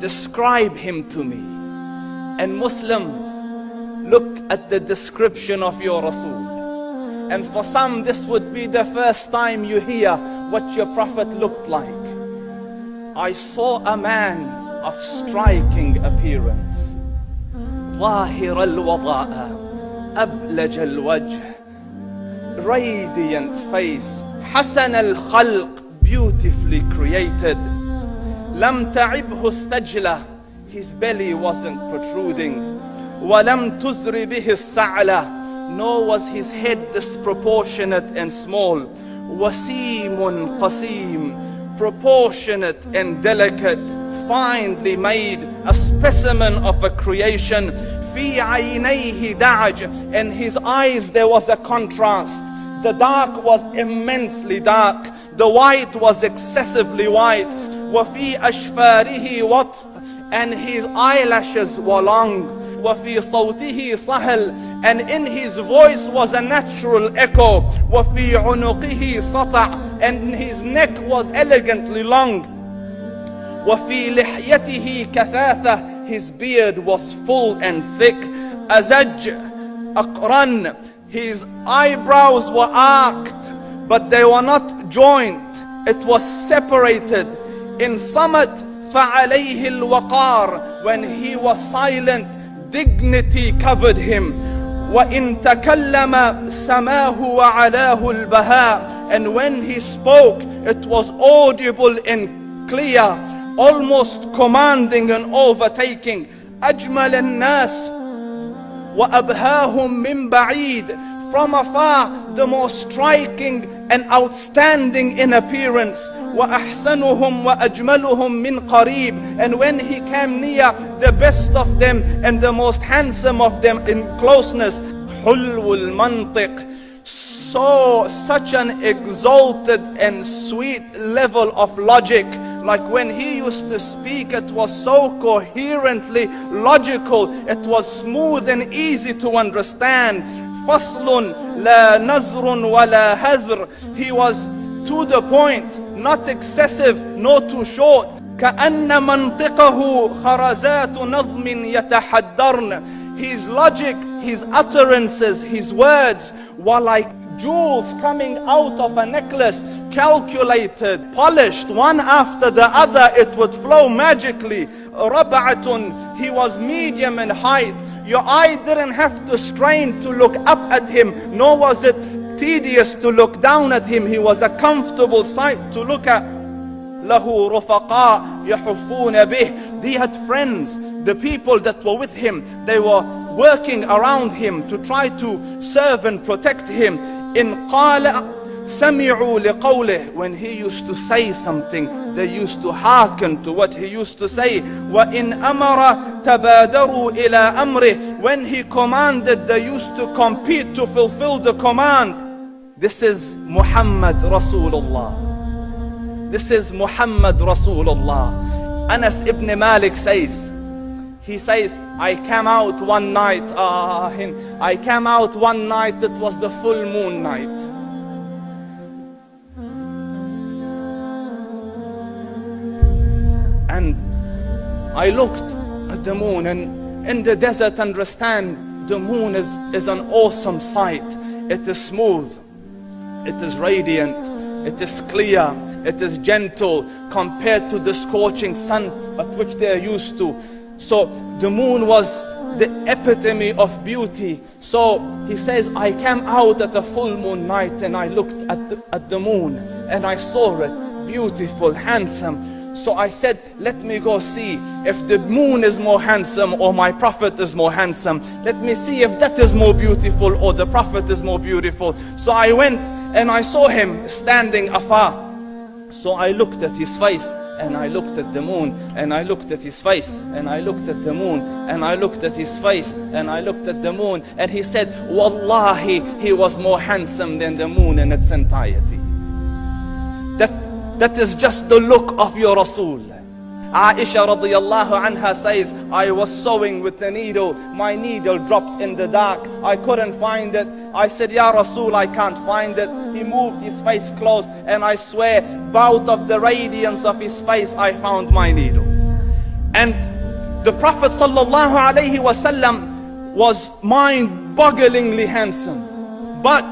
describe him to me. And Muslims, look at the description of your Rasul. And for some, this would be the first time you hear what your Prophet looked like. I saw a man of striking appearance. ظاهر الوضاء أبلج الوجه, radiant face, حسن الخلق, beautifully created. لم تعبه الثجلة, his belly wasn't protruding. وَلَمْ تُزْرِ بِهِ السَّعْلَةِ, nor was his head disproportionate and small. وَسِيمٌ قَسِيم, proportionate and delicate, finely made, a specimen of a creation. فِي عَيْنَيْهِ دَعَجْ, and his eyes there was a contrast. The dark was immensely dark, the white was excessively white. وَفِي أَشْفَارِهِ وَطْفٌ, and his eyelashes were long. وَفِي صَوْتِهِ صَهْل, and in his voice was a natural echo. وَفِي عُنُقِهِ سَطَعٌ, and his neck was elegantly long. وَفِي لِحْيَتِهِ كَثَاثَةٌ, his beard was full and thick. أَزَجْ أَقْرَنْ, his eyebrows were arched, but they were not joined. It was separated. In Samat فَعَلَيْهِ الْوَقَارِ, when he was silent, dignity covered him. وَإِن تَكَلَّمَ سَمَاهُ وَعَلَاهُ الْبَهَاءِ, and when he spoke, it was audible and clear, almost commanding and overtaking. أَجْمَلَ النَّاسِ وَأَبْهَاهُمْ مِنْ بَعِيدٍ, from afar the most striking and outstanding in appearance. وَأَحْسَنُهُمْ وَأَجْمَلُهُمْ مِنْ قَرِيبٍ, and when he came near, the best of them and the most handsome of them in closeness. حُلْوُ الْمَنْطِقِ, such an exalted and sweet level of logic. Like when he used to speak, it was so coherently logical, it was smooth and easy to understand. فَصْلٌ لَا نَزْرٌ وَلَا هَذْرٌ, he was to the point, not excessive, nor too short. كَأَنَّ مَنْطِقَهُ خَرَزَاتُ نَظْمٍ يَتَحَدَّرْنَ, his logic, his utterances, his words were like jewels coming out of a necklace, calculated, polished, one after the other, it would flow magically. رَبْعَةٌ, he was medium in height. Your eye didn't have to strain to look up at him, nor was it tedious to look down at him. He was a comfortable sight to look at. لَهُ رُفَقَاء يَحُفُّونَ بِهِ, he had friends, the people that were with him, they were working around him to try to serve and protect him. إِنْ قَالَ سَمِعُوا لِقَوْلِهِ, when he used to say something, they used to hearken to what he used to say. وَإِنْ أَمَرَ تَبَادَرُوا إِلَىٰ أَمْرِهِ, when he commanded, they used to compete to fulfill the command. This is Muhammad Rasulullah. This is Muhammad Rasulullah. Anas ibn Malik says, he says, I came out one night, it was the full moon night. And I looked at the moon, and in the desert, understand, the moon is an awesome sight. It is smooth, it is radiant, it is clear, it is gentle compared to the scorching sun at which they are used to. So the moon was the epitome of beauty. So he says, I came out at a full moon night and I looked at the moon and I saw it beautiful, handsome. So I said, let me go see if the moon is more handsome or my Prophet is more handsome. Let me see if that is more beautiful or the Prophet is more beautiful. So I went and I saw him standing afar. So I looked at his face and I looked at the moon, and I looked at his face, and I looked at the moon, and I looked at his face, and I looked at the moon, and he said, Wallahi, he was more handsome than the moon in its entirety. That is just the look of your Rasul. Aisha radiyallahu anha says, I was sewing with the needle, my needle dropped in the dark, I couldn't find it. I said, Ya Rasul, I can't find it. He moved his face close, and I swear, out of the radiance of his face, I found my needle. And the Prophet sallallahu alaihi wasallam was mind-bogglingly handsome, but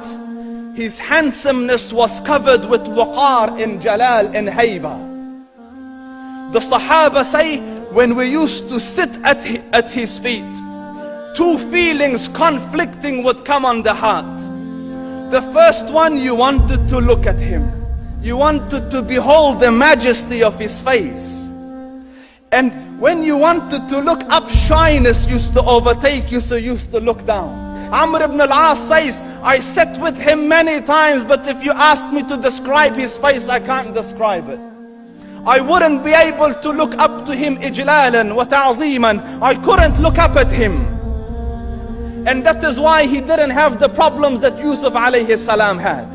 his handsomeness was covered with waqar and jalal and hayba. The Sahaba say, when we used to sit at his feet, two feelings conflicting would come on the heart. The first one, you wanted to look at him. You wanted to behold the majesty of his face. And when you wanted to look up, shyness used to overtake you, so you used to look down. Amr ibn al-As says, I sat with him many times, but if you ask me to describe his face, I can't describe it. I wouldn't be able to look up to him ijlalan wa ta'zeeman. I couldn't look up at him. And that is why he didn't have the problems that Yusuf alayhi salam had.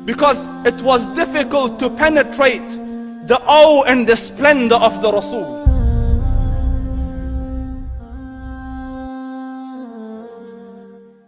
Because it was difficult to penetrate the awe and the splendor of the Rasul.